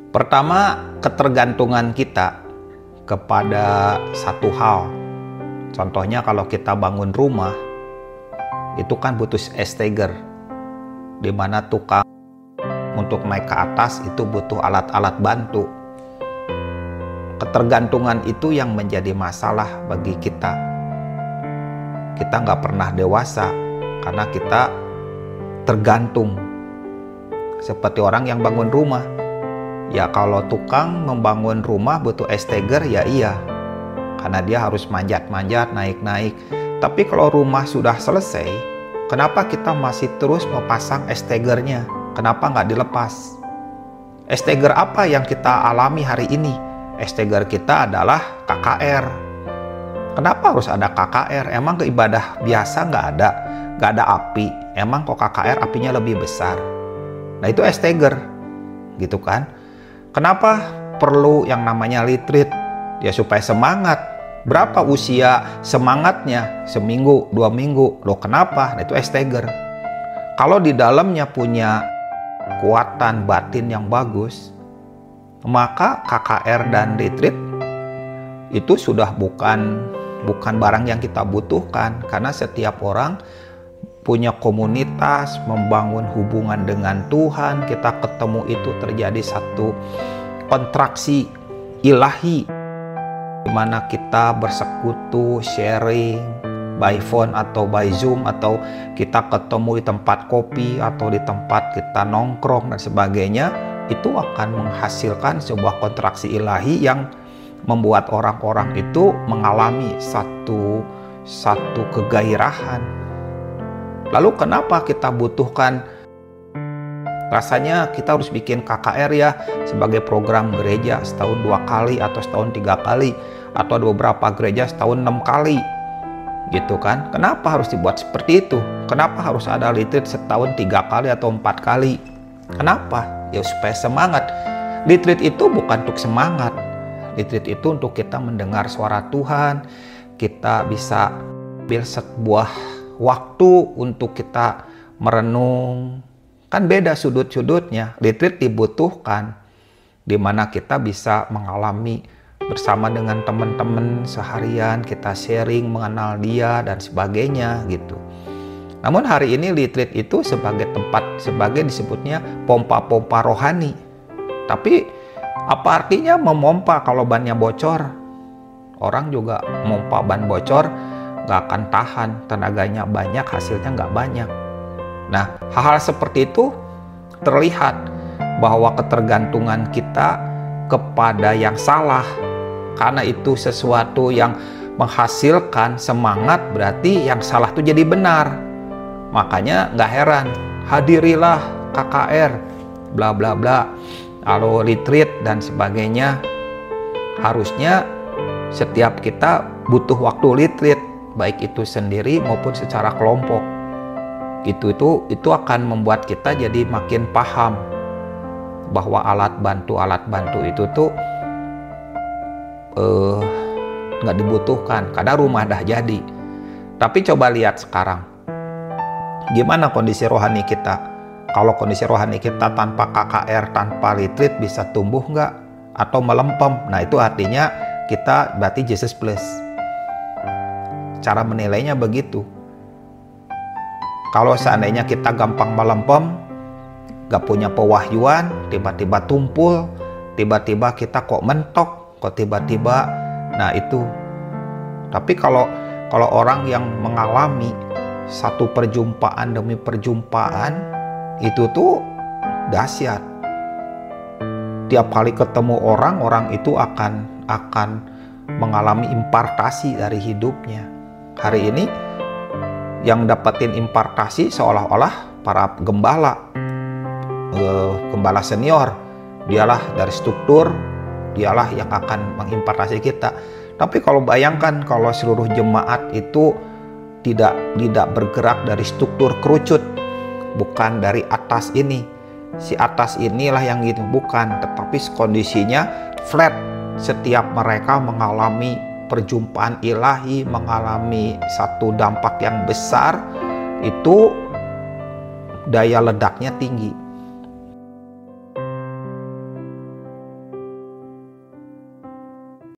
Pertama, ketergantungan kita kepada satu hal. Contohnya kalau kita bangun rumah, itu kan butuh esteger, di mana tukang untuk naik ke atas itu butuh alat-alat bantu. Ketergantungan itu yang menjadi masalah bagi kita. Kita nggak pernah dewasa karena kita tergantung. Seperti orang yang bangun rumah. Ya kalau tukang membangun rumah butuh esteger, ya iya. Karena dia harus manjat-manjat, naik-naik. Tapi kalau rumah sudah selesai, kenapa kita masih terus memasang estegernya? Kenapa nggak dilepas? Esteger apa yang kita alami hari ini? Esteger kita adalah KKR. Kenapa harus ada KKR? Emang ke ibadah biasa nggak ada? Nggak ada api. Emang kok KKR apinya lebih besar? Nah itu esteger. Gitu kan? Kenapa perlu yang namanya retreat? Ya supaya semangat. Berapa usia semangatnya? Seminggu, 2 minggu. Loh kenapa? Nah, itu esteger. Kalau di dalamnya punya kekuatan batin yang bagus, maka KKR dan retreat itu sudah bukan barang yang kita butuhkan. Karena setiap orang punya komunitas, membangun hubungan dengan Tuhan. Kita ketemu itu terjadi satu kontraksi ilahi, di mana kita bersekutu, sharing, by phone atau by Zoom, atau kita ketemu di tempat kopi, atau di tempat kita nongkrong dan sebagainya, itu akan menghasilkan sebuah kontraksi ilahi yang membuat orang-orang itu mengalami satu kegairahan. Lalu kenapa kita butuhkan? Rasanya kita harus bikin KKR ya sebagai program gereja setahun 2 kali atau setahun 3 kali, atau ada beberapa gereja setahun 6 kali gitu kan. Kenapa harus dibuat seperti itu? Kenapa harus ada retreat setahun 3 kali atau 4 kali? Kenapa? Ya supaya semangat. Retreat itu bukan untuk semangat. Retreat itu untuk kita mendengar suara Tuhan. Kita bisa ambil sebuah waktu untuk kita merenung. Kan beda sudut-sudutnya. Retreat dibutuhkan, di mana kita bisa mengalami bersama dengan teman-teman seharian, kita sharing, mengenal dia dan sebagainya gitu. Namun hari ini retreat itu sebagai tempat, sebagai disebutnya pompa-pompa rohani. Tapi apa artinya memompa kalau bannya bocor? Orang juga memompa ban bocor nggak akan tahan, tenaganya banyak, hasilnya nggak banyak. Nah, hal-hal seperti itu terlihat bahwa ketergantungan kita kepada yang salah, karena itu sesuatu yang menghasilkan semangat, berarti yang salah itu jadi benar. Makanya nggak heran, hadirilah KKR, bla bla bla, lalu retreat dan sebagainya. Harusnya setiap kita butuh waktu retreat, baik itu sendiri maupun secara kelompok. Itu akan membuat kita jadi makin paham bahwa alat bantu itu tuh nggak dibutuhkan karena rumah dah jadi. Tapi coba lihat sekarang, gimana kondisi rohani kita? Kalau kondisi rohani kita tanpa KKR, tanpa retreat bisa tumbuh nggak? Atau melempem? Nah itu artinya kita berarti Jesus plus. Cara menilainya begitu. Kalau seandainya kita gampang melempem, gak punya pewahyuan, tiba-tiba tumpul, tiba-tiba kita kok mentok, kok tiba-tiba, nah itu. Tapi kalau orang yang mengalami satu perjumpaan demi perjumpaan, itu tuh dahsyat. Tiap kali ketemu orang itu akan mengalami impartasi dari hidupnya. Hari ini yang dapetin impartasi seolah-olah para gembala senior, dialah dari struktur, dialah yang akan mengimpartasi kita. Tapi kalau bayangkan kalau seluruh jemaat itu tidak bergerak dari struktur kerucut, bukan dari atas ini, si atas inilah yang gitu, bukan, tetapi kondisinya flat. Setiap mereka mengalami perjumpaan ilahi, mengalami satu dampak yang besar, itu daya ledaknya tinggi.